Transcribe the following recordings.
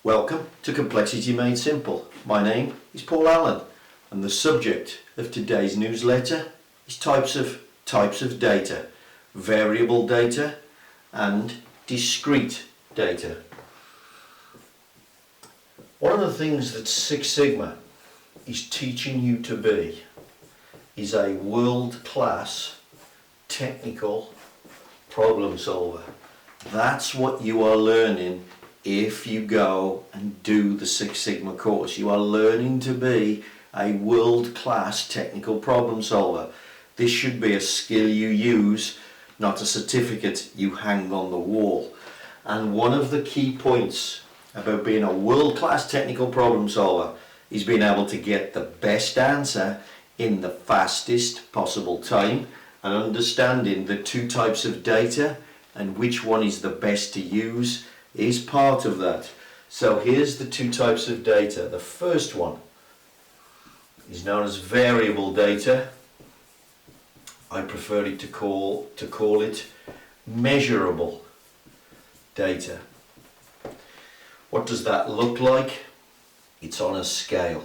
Welcome to Complexity Made Simple. My name is Paul Allen and the subject of today's newsletter is types of data, variable data and discrete data. One of the things that Six Sigma is teaching you to be is a world-class technical problem solver. That's what you are learning if you go and do the Six Sigma course. You are learning to be a world-class technical problem solver. This should be a skill you use, not a certificate you hang on the wall. And one of the key points about being a world-class technical problem solver is being able to get the best answer in the fastest possible time and understanding the two types of data and which one is the best to use is part of that. So here's the two types of data. The first one is known as variable data. I prefer it to call it measurable data. What does that look like? It's on a scale.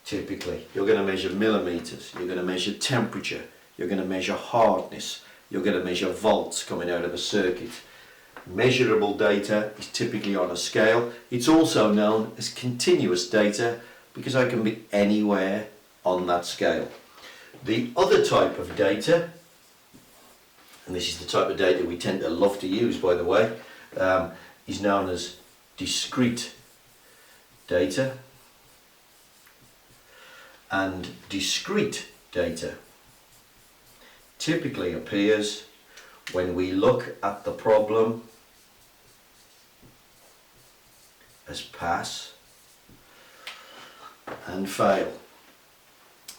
Typically, you're going to measure millimeters, you're going to measure temperature, you're going to measure hardness, you're going to measure volts coming out of a circuit. Measurable data is typically on a scale. It's also known as continuous data because I can be anywhere on that scale. The other type of data, and this is the type of data we tend to love to use, by the way, is known as discrete data. And discrete data typically appears when we look at the problem as pass and fail.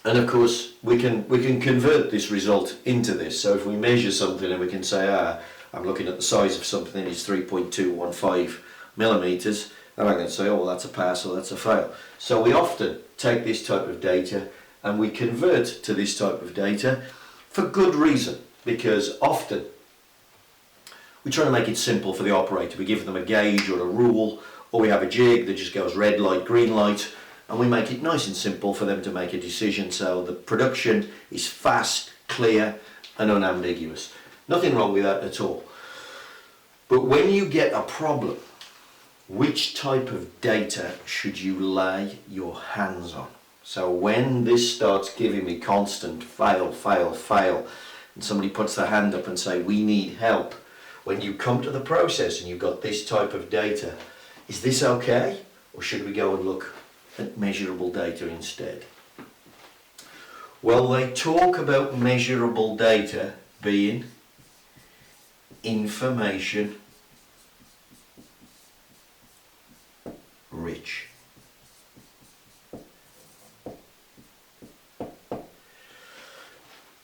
And of course we can convert this result into this. So if we measure something and we can say, I'm looking at the size of something, it's 3.215 millimeters, and I'm going to say, oh well, that's a pass or that's a fail. So we often take this type of data and we convert to this type of data for good reason, because often we try to make it simple for the operator. We give them a gauge or a rule, or we have a jig that just goes red light, green light, and we make it nice and simple for them to make a decision so the production is fast, clear and unambiguous. Nothing wrong with that at all. But when you get a problem, which type of data should you lay your hands on? So when this starts giving me constant fail, and somebody puts their hand up and say, we need help, when you come to the process and you've got this type of data, is this okay? Or should we go and look at measurable data instead? Well, they talk about measurable data being information rich.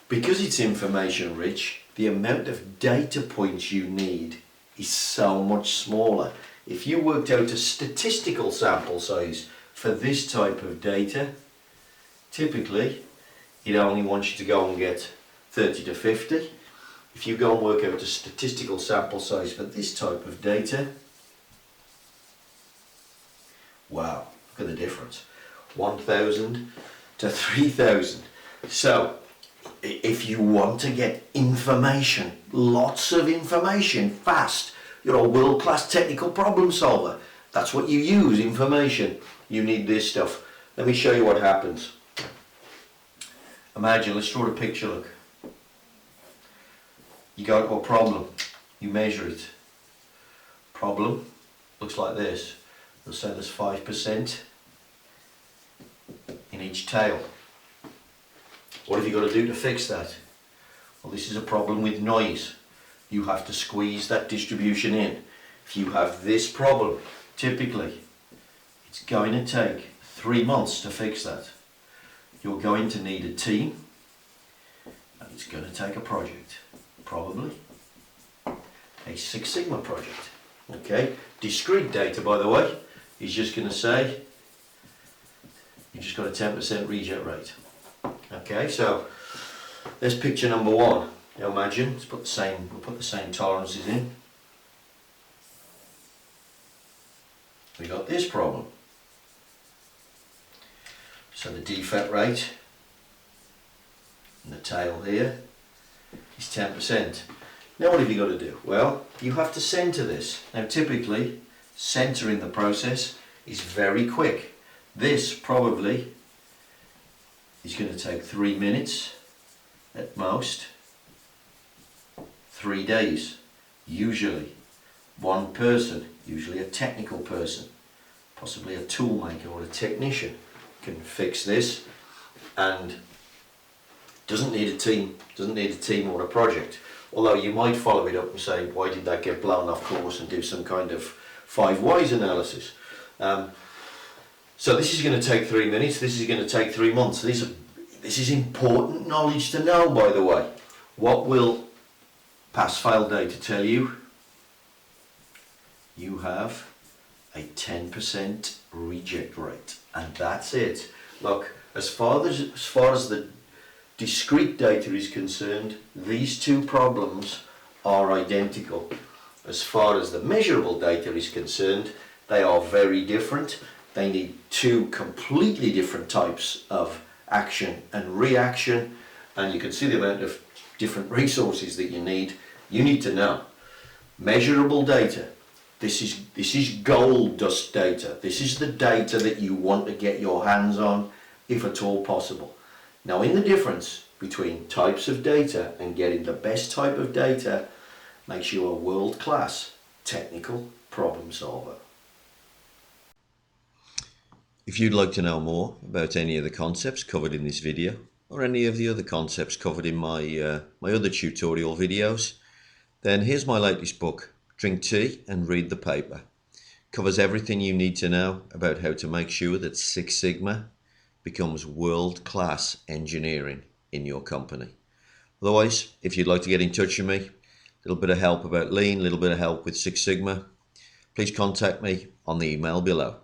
Because it's information rich, the amount of data points you need is so much smaller. If you worked out a statistical sample size for this type of data, typically it only wants you to go and get 30 to 50. If you go and work out a statistical sample size for this type of data, wow, look at the difference. 1,000 to 3,000. So, if you want to get information, lots of information, fast, you're a world-class technical problem solver. That's what you use, information. You need this stuff. Let me show you what happens. Imagine, let's draw a picture, look. You go to a problem, you measure it. Problem looks like this. We'll say there's 5% in each tail. What have you got to do to fix that? Well, this is a problem with noise. You have to squeeze that distribution in. If you have this problem, typically, it's going to take 3 months to fix that. You're going to need a team, and it's going to take a project. Probably a Six Sigma project. Okay, discrete data, by the way, is just going to say you just got a 10% reject rate. Okay, so there's picture number one. Now imagine, we'll put the same tolerances in. we got this problem. So the defect rate in the tail here is 10%. Now what have you got to do? Well, you have to center this. Now typically, centering the process is very quick. This probably is going to take 3 minutes at most, 3 days. Usually one person, usually a technical person, possibly a tool maker or a technician, can fix this, and doesn't need a team or a project. Although you might follow it up and say, why did that get blown off course, and do some kind of 5 whys analysis. So this is going to take 3 minutes, this is going to take 3 months. This is important knowledge to know, by the way. What will pass-fail data tell you? You have a 10% reject rate, and that's it. Look, as far as the discrete data is concerned, these two problems are identical. As far as the measurable data is concerned, they are very different. They need 2 completely different types of action and reaction, and you can see the amount of different resources that you need. You need to know measurable data. This is gold dust data. This is the data that you want to get your hands on, if at all possible. Now, in the difference between types of data and getting the best type of data makes you a world-class technical problem solver. If you'd like to know more about any of the concepts covered in this video, or any of the other concepts covered in my other tutorial videos, then here's my latest book, Drink Tea and Read the Paper. Covers everything you need to know about how to make sure that Six Sigma becomes world-class engineering in your company. Otherwise, if you'd like to get in touch with me, a little bit of help about Lean, a little bit of help with Six Sigma, please contact me on the email below.